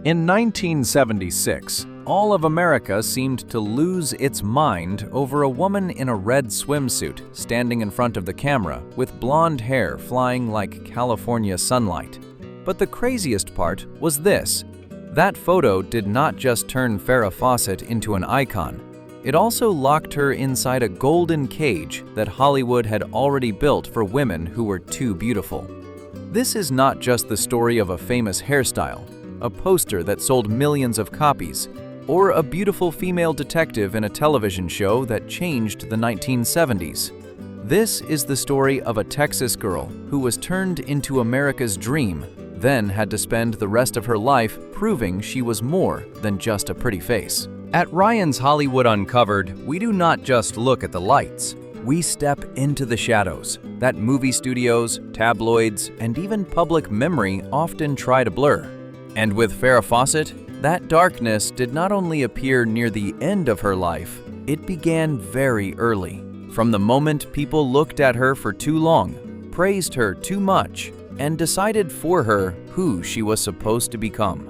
In 1976, all of America seemed to lose its mind over a woman in a red swimsuit standing in front of the camera with blonde hair flying like California sunlight. But the craziest part was this. That photo did not just turn Farrah Fawcett into an icon. It also locked her inside a golden cage that Hollywood had already built for women who were too beautiful. This is not just the story of a famous hairstyle, a poster that sold millions of copies, or a beautiful female detective in a television show that changed the 1970s. This is the story of a Texas girl who was turned into America's dream, then had to spend the rest of her life proving she was more than just a pretty face. At Ryan's Hollywood Uncovered, we do not just look at the lights. We step into the shadows that movie studios, tabloids, and even public memory often try to blur. And with Farrah Fawcett, that darkness did not only appear near the end of her life, it began very early. From the moment people looked at her for too long, praised her too much, and decided for her who she was supposed to become.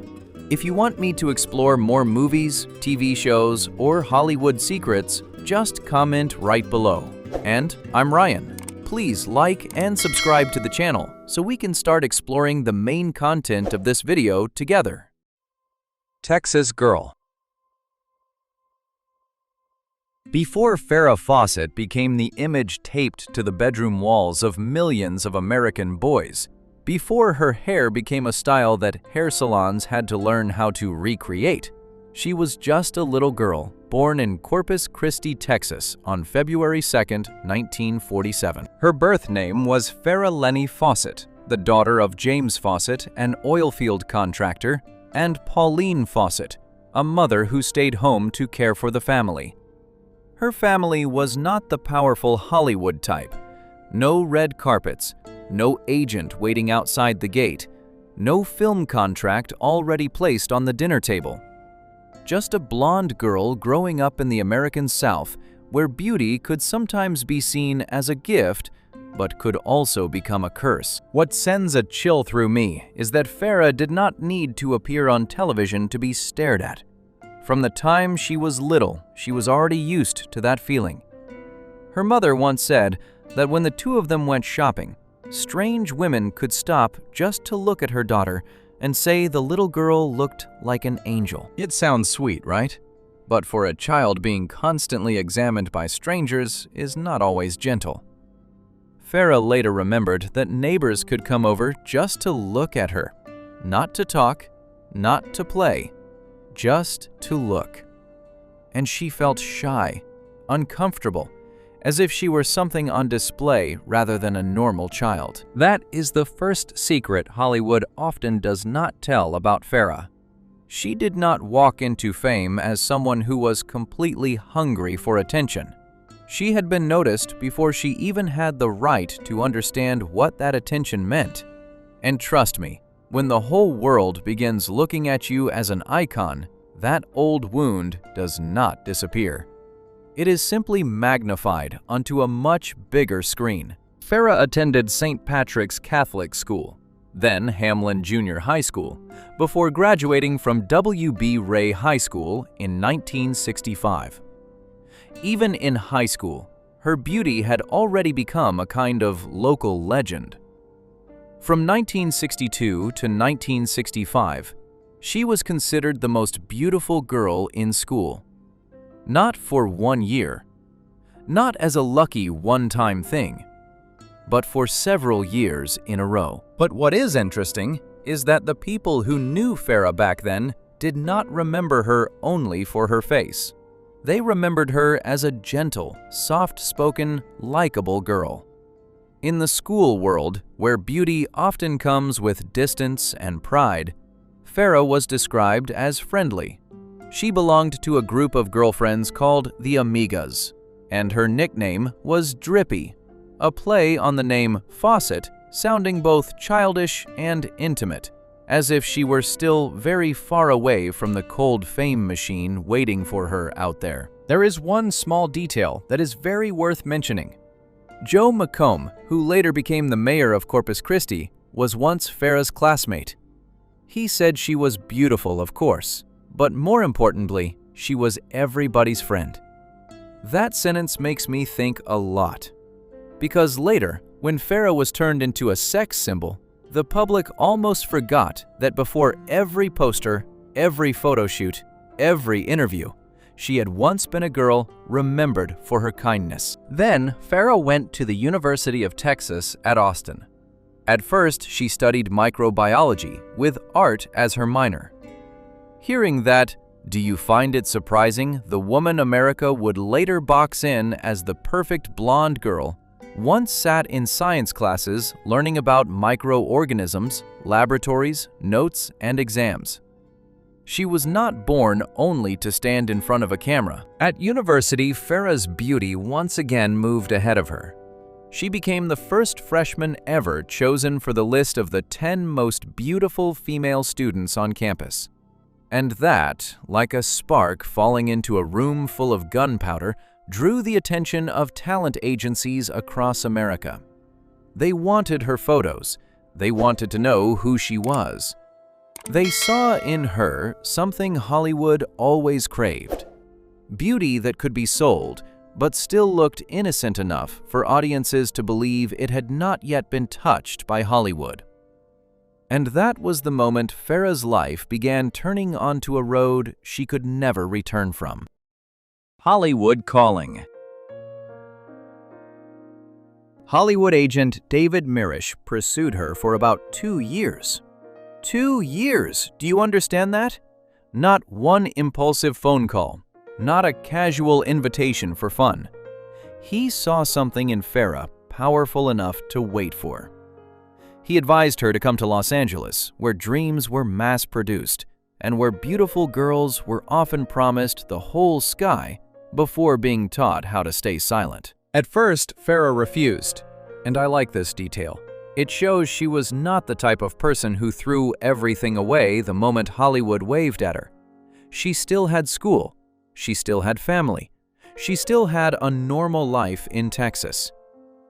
If you want me to explore more movies, TV shows, or Hollywood secrets, just comment right below. And I'm Ryan. Please like and subscribe to the channel so we can start exploring the main content of this video together. Texas Girl. Before Farrah Fawcett became the image taped to the bedroom walls of millions of American boys, before her hair became a style that hair salons had to learn how to recreate, she was just a little girl born in Corpus Christi, Texas on February 2, 1947. Her birth name was Farrah Lenny Fawcett, the daughter of James Fawcett, an oil field contractor, and Pauline Fawcett, a mother who stayed home to care for the family. Her family was not the powerful Hollywood type. No red carpets, no agent waiting outside the gate, no film contract already placed on the dinner table. Just a blonde girl growing up in the American South, where beauty could sometimes be seen as a gift, but could also become a curse. What sends a chill through me is that Farrah did not need to appear on television to be stared at. From the time she was little, she was already used to that feeling. Her mother once said that when the two of them went shopping, strange women could stop just to look at her daughter and say the little girl looked like an angel. It sounds sweet, right? But for a child, being constantly examined by strangers is not always gentle. Farrah later remembered that neighbors could come over just to look at her. Not to talk, not to play, just to look. And she felt shy, uncomfortable, as if she were something on display rather than a normal child. That is the first secret Hollywood often does not tell about Farrah. She did not walk into fame as someone who was completely hungry for attention. She had been noticed before she even had the right to understand what that attention meant. And trust me, when the whole world begins looking at you as an icon, that old wound does not disappear. It is simply magnified onto a much bigger screen. Farrah attended St. Patrick's Catholic School, then Hamlin Junior High School, before graduating from W.B. Ray High School in 1965. Even in high school, her beauty had already become a kind of local legend. From 1962 to 1965, she was considered the most beautiful girl in school. Not for 1 year, not as a lucky one-time thing, but for several years in a row. But what is interesting is that the people who knew Farrah back then did not remember her only for her face. They remembered her as a gentle, soft-spoken, likable girl. In the school world, where beauty often comes with distance and pride, Farrah was described as friendly. She belonged to a group of girlfriends called the Amigas, and her nickname was Drippy, a play on the name Fawcett, sounding both childish and intimate, as if she were still very far away from the cold fame machine waiting for her out there. There is one small detail that is very worth mentioning. Joe McComb, who later became the mayor of Corpus Christi, was once Farrah's classmate. He said she was beautiful, of course, but more importantly, she was everybody's friend. That sentence makes me think a lot. Because later, when Farrah was turned into a sex symbol, the public almost forgot that before every poster, every photo shoot, every interview, she had once been a girl remembered for her kindness. Then, Farrah went to the University of Texas at Austin. At first, she studied microbiology with art as her minor. Hearing that, do you find it surprising the woman America would later box in as the perfect blonde girl once sat in science classes learning about microorganisms, laboratories, notes, and exams? She was not born only to stand in front of a camera. At university, Farrah's beauty once again moved ahead of her. She became the first freshman ever chosen for the list of the 10 most beautiful female students on campus. And that, like a spark falling into a room full of gunpowder, drew the attention of talent agencies across America. They wanted her photos. They wanted to know who she was. They saw in her something Hollywood always craved: beauty that could be sold, but still looked innocent enough for audiences to believe it had not yet been touched by Hollywood. And that was the moment Farrah's life began turning onto a road she could never return from. Hollywood calling. Hollywood agent David Mirisch pursued her for about 2 years. 2 years! Do you understand that? Not one impulsive phone call, not a casual invitation for fun. He saw something in Farrah powerful enough to wait for. He advised her to come to Los Angeles, where dreams were mass-produced and where beautiful girls were often promised the whole sky before being taught how to stay silent. At first, Farrah refused, and I like this detail. It shows she was not the type of person who threw everything away the moment Hollywood waved at her. She still had school. She still had family. She still had a normal life in Texas.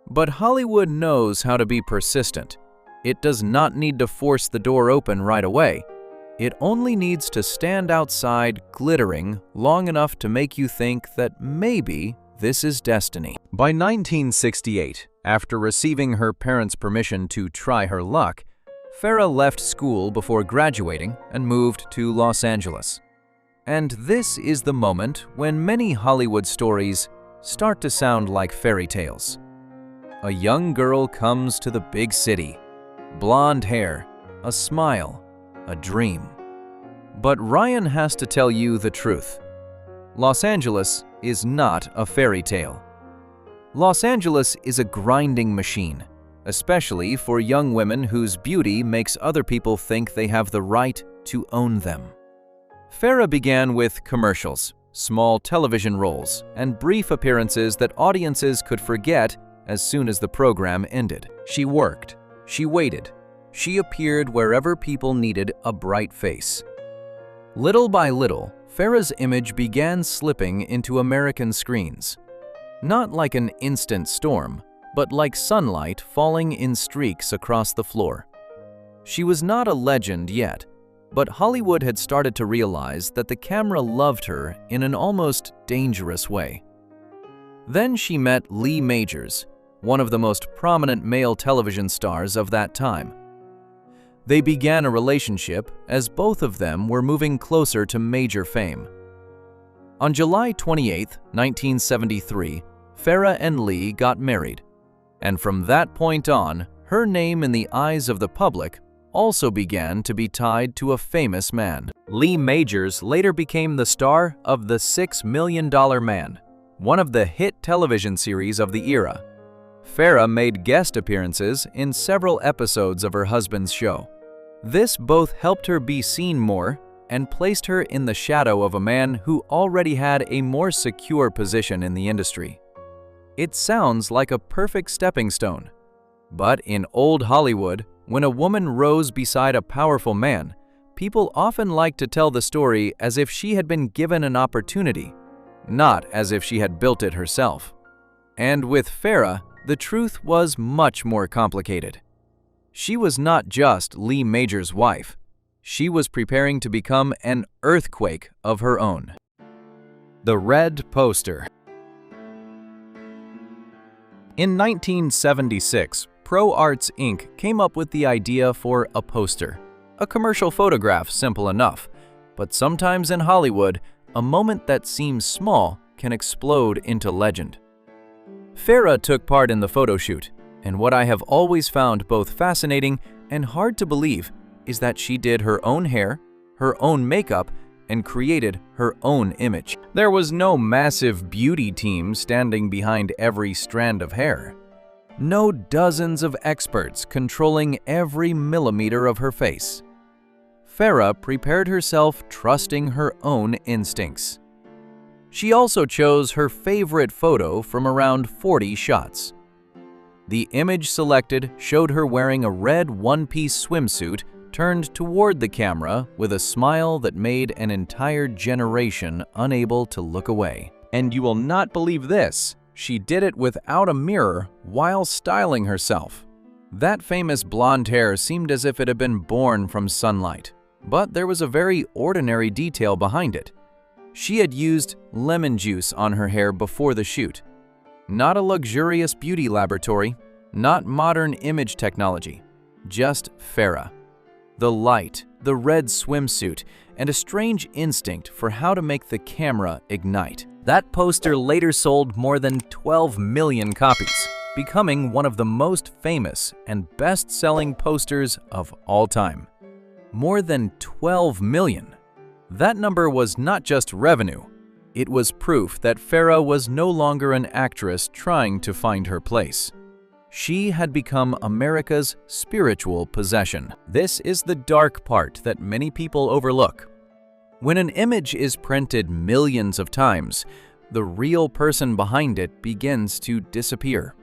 But Hollywood knows how to be persistent. It does not need to force the door open right away. It only needs to stand outside glittering long enough to make you think that maybe this is destiny. By 1968, after receiving her parents' permission to try her luck, Farrah left school before graduating and moved to Los Angeles. And this is the moment when many Hollywood stories start to sound like fairy tales. A young girl comes to the big city. Blonde hair, a smile, a dream. But Ryan has to tell you the truth. Los Angeles is not a fairy tale. Los Angeles is a grinding machine, especially for young women whose beauty makes other people think they have the right to own them. Farrah began with commercials, small television roles, and brief appearances that audiences could forget as soon as the program ended. She worked. She waited. She appeared wherever people needed a bright face. Little by little, Farrah's image began slipping into American screens. Not like an instant storm, but like sunlight falling in streaks across the floor. She was not a legend yet, but Hollywood had started to realize that the camera loved her in an almost dangerous way. Then she met Lee Majors, one of the most prominent male television stars of that time. They began a relationship as both of them were moving closer to major fame. On July 28, 1973, Farrah and Lee got married, and from that point on, her name in the eyes of the public also began to be tied to a famous man. Lee Majors later became the star of The $6 Million Man, one of the hit television series of the era. Farrah made guest appearances in several episodes of her husband's show. This both helped her be seen more and placed her in the shadow of a man who already had a more secure position in the industry. It sounds like a perfect stepping stone. But in old Hollywood, when a woman rose beside a powerful man, people often like to tell the story as if she had been given an opportunity, not as if she had built it herself. And with Farrah, the truth was much more complicated. She was not just Lee Majors' wife. She was preparing to become an earthquake of her own. The Red Poster. In 1976, Pro Arts Inc. came up with the idea for a poster. A commercial photograph, simple enough. But sometimes in Hollywood, a moment that seems small can explode into legend. Farrah took part in the photo shoot, and what I have always found both fascinating and hard to believe is that she did her own hair, her own makeup, and created her own image. There was no massive beauty team standing behind every strand of hair. No dozens of experts controlling every millimeter of her face. Farrah prepared herself trusting her own instincts. She also chose her favorite photo from around 40 shots. The image selected showed her wearing a red one-piece swimsuit turned toward the camera with a smile that made an entire generation unable to look away. And you will not believe this, she did it without a mirror while styling herself. That famous blonde hair seemed as if it had been born from sunlight, but there was a very ordinary detail behind it. She had used lemon juice on her hair before the shoot. Not a luxurious beauty laboratory, not modern image technology, just Farrah. The light, the red swimsuit, and a strange instinct for how to make the camera ignite. That poster later sold more than 12 million copies, becoming one of the most famous and best-selling posters of all time. More than 12 million. That number was not just revenue. It was proof that Farrah was no longer an actress trying to find her place. She had become America's spiritual possession. This is the dark part that many people overlook. When an image is printed millions of times, the real person behind it begins to disappear.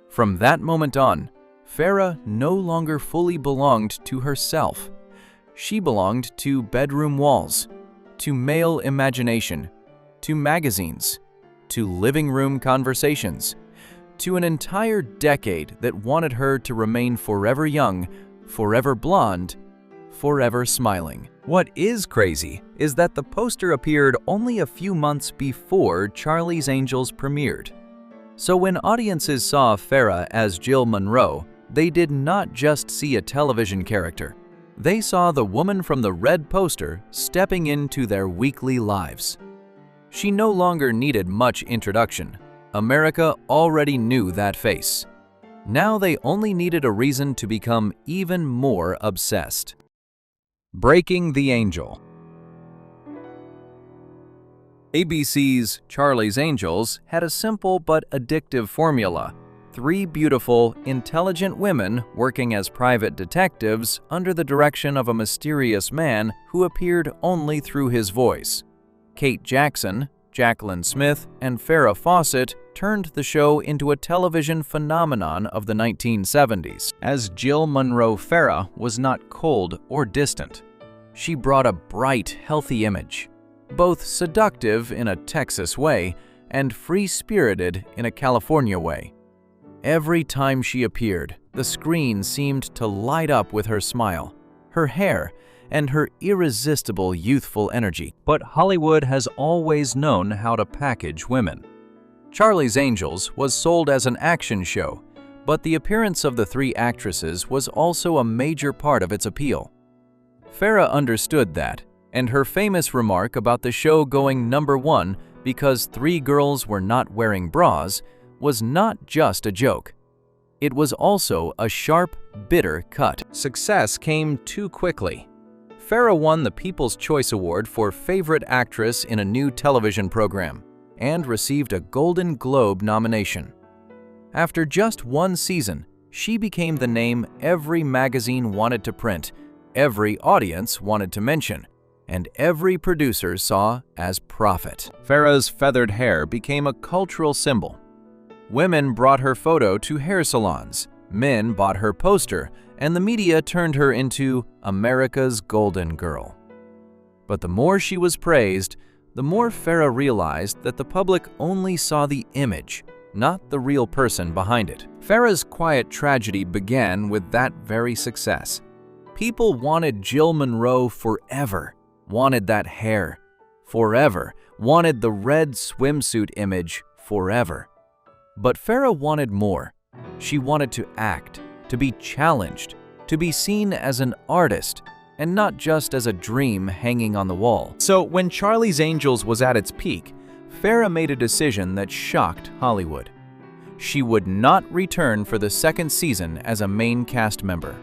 From that moment on, Farrah no longer fully belonged to herself. She belonged to bedroom walls, to male imagination, to magazines, to living room conversations, to an entire decade that wanted her to remain forever young, forever blonde, forever smiling. What is crazy is that the poster appeared only a few months before Charlie's Angels premiered. So when audiences saw Farrah as Jill Munroe, they did not just see a television character. They saw the woman from the red poster stepping into their weekly lives. She no longer needed much introduction. America already knew that face. Now they only needed a reason to become even more obsessed. Breaking the Angel. ABC's Charlie's Angels had a simple but addictive formula. 3 beautiful, intelligent women working as private detectives under the direction of a mysterious man who appeared only through his voice. Kate Jackson, Jacqueline Smith, and Farrah Fawcett turned the show into a television phenomenon of the 1970s. As Jill Munroe, Farrah was not cold or distant. She brought a bright, healthy image, both seductive in a Texas way and free-spirited in a California way. Every time she appeared, the screen seemed to light up with her smile, her hair, and her irresistible youthful energy. But Hollywood has always known how to package women. Charlie's Angels was sold as an action show, but the appearance of the 3 actresses was also a major part of its appeal. Farrah understood that, and her famous remark about the show going #1 because 3 girls were not wearing bras was not just a joke. It was also a sharp, bitter cut. Success came too quickly. Farrah won the People's Choice Award for Favorite Actress in a New Television Program and received a Golden Globe nomination. After just 1 season, she became the name every magazine wanted to print, every audience wanted to mention, and every producer saw as profit. Farrah's feathered hair became a cultural symbol. Women brought her photo to hair salons, men bought her poster, and the media turned her into America's Golden Girl. But the more she was praised, the more Farrah realized that the public only saw the image, not the real person behind it. Farrah's quiet tragedy began with that very success. People wanted Jill Monroe forever, wanted that hair forever, wanted the red swimsuit image forever. But Farrah wanted more. She wanted to act, to be challenged, to be seen as an artist, and not just as a dream hanging on the wall. So when Charlie's Angels was at its peak, Farrah made a decision that shocked Hollywood. She would not return for the second season as a main cast member.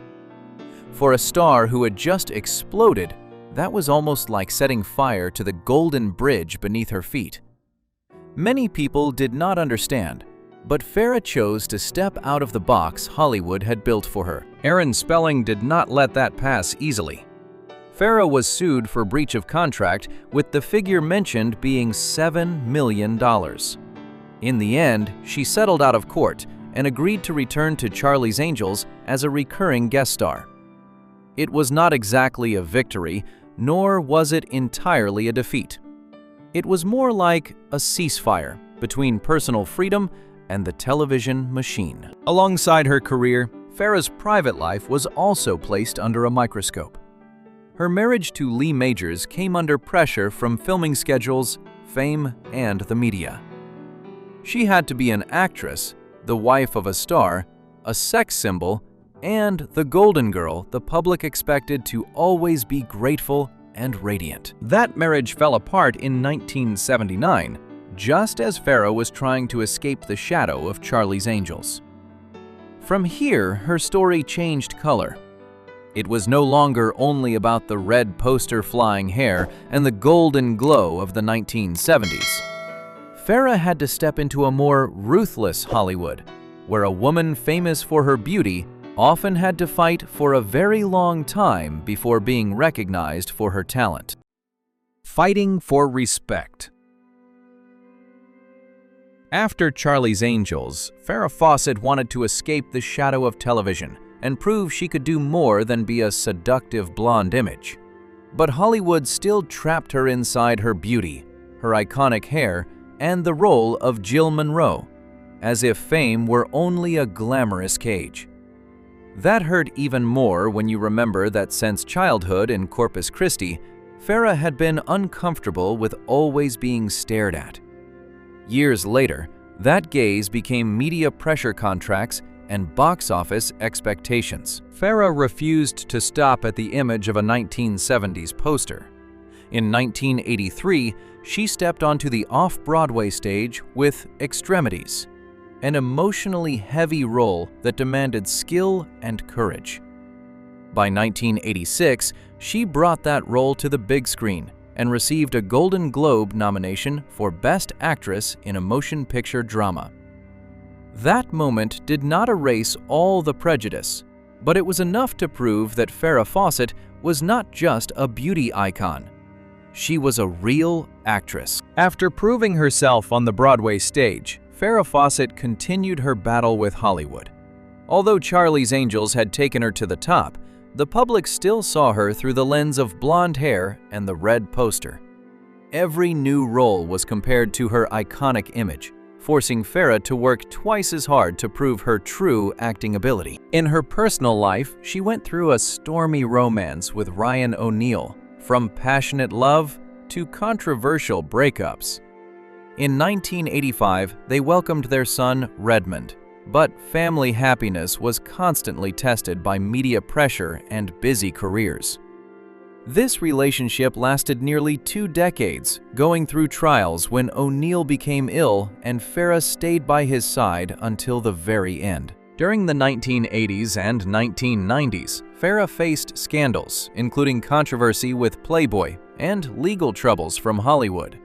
For a star who had just exploded, that was almost like setting fire to the golden bridge beneath her feet. Many people did not understand, but Farrah chose to step out of the box Hollywood had built for her. Aaron Spelling did not let that pass easily. Farrah was sued for breach of contract, with the figure mentioned being $7 million. In the end, she settled out of court and agreed to return to Charlie's Angels as a recurring guest star. It was not exactly a victory, nor was it entirely a defeat. It was more like a ceasefire between personal freedom and the television machine. Alongside her career, Farrah's private life was also placed under a microscope. Her marriage to Lee Majors came under pressure from filming schedules, fame, and the media. She had to be an actress, the wife of a star, a sex symbol, and the golden girl the public expected to always be grateful and radiant. That marriage fell apart in 1979, just as Farrah was trying to escape the shadow of Charlie's Angels. From here, her story changed color. It was no longer only about the red poster flying hair and the golden glow of the 1970s. Farrah had to step into a more ruthless Hollywood, where a woman famous for her beauty often had to fight for a very long time before being recognized for her talent. Fighting for respect. After Charlie's Angels, Farrah Fawcett wanted to escape the shadow of television and prove she could do more than be a seductive blonde image. But Hollywood still trapped her inside her beauty, her iconic hair, and the role of Jill Monroe, as if fame were only a glamorous cage. That hurt even more when you remember that since childhood in Corpus Christi, Farrah had been uncomfortable with always being stared at. Years later, that gaze became media pressure contracts and box office expectations. Farrah refused to stop at the image of a 1970s poster. In 1983, she stepped onto the off-Broadway stage with Extremities, an emotionally heavy role that demanded skill and courage. By 1986, she brought that role to the big screen and received a Golden Globe nomination for Best Actress in a Motion Picture Drama. That moment did not erase all the prejudice, but it was enough to prove that Farrah Fawcett was not just a beauty icon. She was a real actress. After proving herself on the Broadway stage, Farrah Fawcett continued her battle with Hollywood. Although Charlie's Angels had taken her to the top, the public still saw her through the lens of blonde hair and the red poster. Every new role was compared to her iconic image, forcing Farrah to work twice as hard to prove her true acting ability. In her personal life, she went through a stormy romance with Ryan O'Neal, from passionate love to controversial breakups. In 1985, they welcomed their son, Redmond, but family happiness was constantly tested by media pressure and busy careers. This relationship lasted nearly 2 decades, going through trials when O'Neal became ill and Farrah stayed by his side until the very end. During the 1980s and 1990s, Farrah faced scandals, including controversy with Playboy and legal troubles from Hollywood.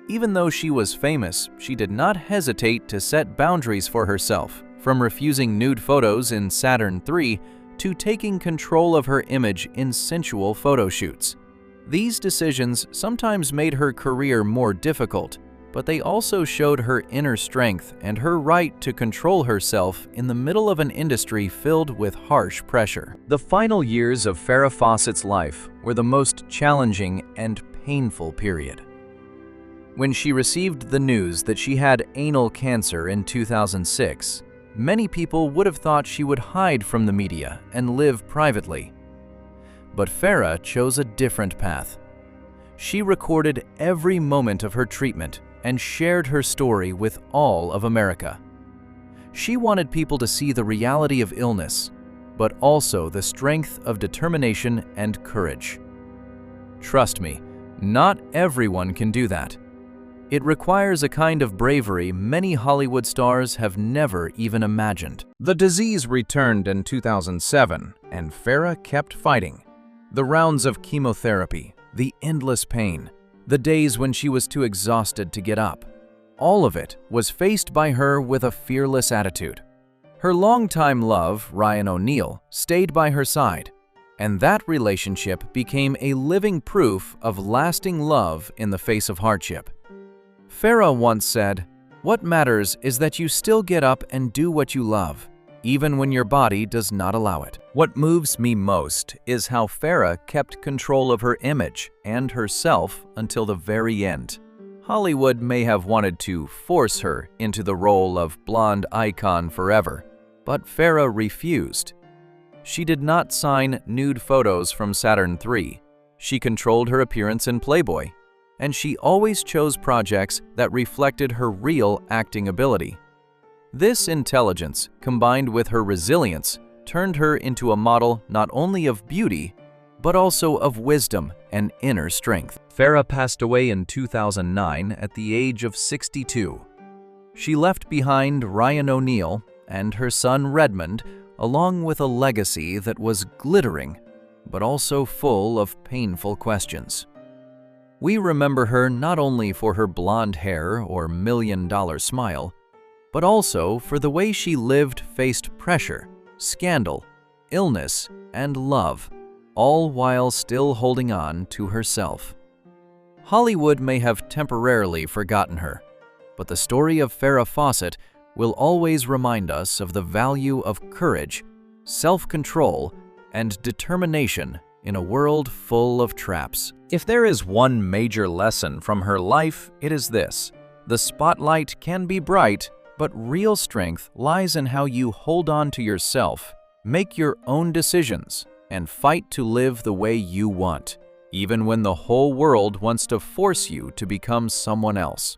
Even though she was famous, she did not hesitate to set boundaries for herself, from refusing nude photos in Saturn III to taking control of her image in sensual photo shoots. These decisions sometimes made her career more difficult, but they also showed her inner strength and her right to control herself in the middle of an industry filled with harsh pressure. The final years of Farrah Fawcett's life were the most challenging and painful period. When she received the news that she had anal cancer in 2006, many people would have thought she would hide from the media and live privately. But Farrah chose a different path. She recorded every moment of her treatment and shared her story with all of America. She wanted people to see the reality of illness, but also the strength of determination and courage. Trust me, not everyone can do that. It requires a kind of bravery many Hollywood stars have never even imagined. The disease returned in 2007, and Farrah kept fighting. The rounds of chemotherapy, the endless pain, the days when she was too exhausted to get up. All of it was faced by her with a fearless attitude. Her longtime love, Ryan O'Neal, stayed by her side, and that relationship became a living proof of lasting love in the face of hardship. Farrah once said, "What matters is that you still get up and do what you love, even when your body does not allow it." What moves me most is how Farrah kept control of her image and herself until the very end. Hollywood may have wanted to force her into the role of blonde icon forever, but Farrah refused. She did not sign nude photos from Saturn III. She controlled her appearance in Playboy, and she always chose projects that reflected her real acting ability. This intelligence, combined with her resilience, turned her into a model not only of beauty, but also of wisdom and inner strength. Farrah passed away in 2009 at the age of 62. She left behind Ryan O'Neal and her son Redmond, along with a legacy that was glittering, but also full of painful questions. We remember her not only for her blonde hair or million-dollar smile, but also for the way she lived faced pressure, scandal, illness, and love, all while still holding on to herself. Hollywood may have temporarily forgotten her, but the story of Farrah Fawcett will always remind us of the value of courage, self-control, and determination in a world full of traps. If there is one major lesson from her life, it is this: the spotlight can be bright, but real strength lies in how you hold on to yourself, make your own decisions, and fight to live the way you want, even when the whole world wants to force you to become someone else.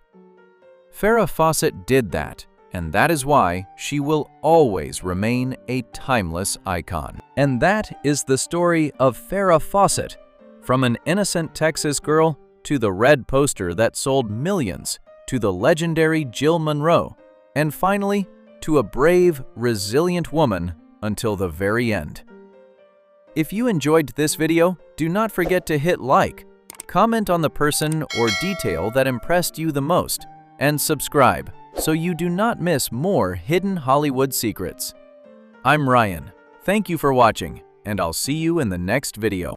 Farrah Fawcett did that, and that is why she will always remain a timeless icon. And that is the story of Farrah Fawcett, from an innocent Texas girl to the red poster that sold millions, to the legendary Jill Monroe, and finally to a brave, resilient woman until the very end. If you enjoyed this video, do not forget to hit like, comment on the person or detail that impressed you the most, and subscribe so you do not miss more hidden Hollywood secrets. I'm Ryan. Thank you for watching, and I'll see you in the next video.